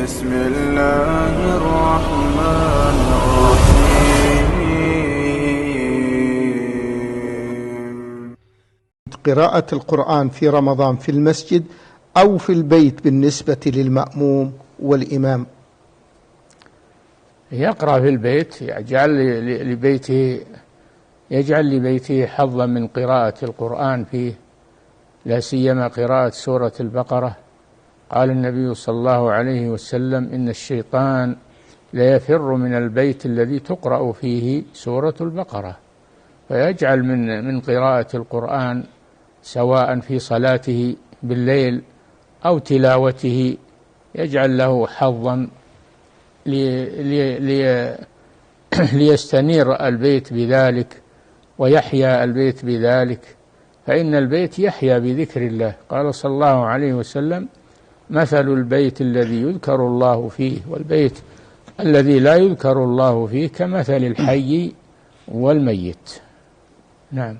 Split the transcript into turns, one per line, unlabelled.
بسم الله الرحمن الرحيم.
قراءة القرآن في رمضان في المسجد أو في البيت بالنسبة للمأموم والإمام؟
يقرأ في البيت، يجعل لبيته حظا من قراءة القرآن فيه، لا سيما قراءة سورة البقرة. قال النبي صلى الله عليه وسلم: إن الشيطان ليفر من البيت الذي تقرأ فيه سورة البقرة. فيجعل من قراءة القرآن سواء في صلاته بالليل أو تلاوته، يجعل له حظا ليستنير البيت بذلك ويحيا البيت بذلك، فإن البيت يحيا بذكر الله. قال صلى الله عليه وسلم: مثل البيت الذي يذكر الله فيه والبيت الذي لا يذكر الله فيه كمثل الحي والميت. نعم.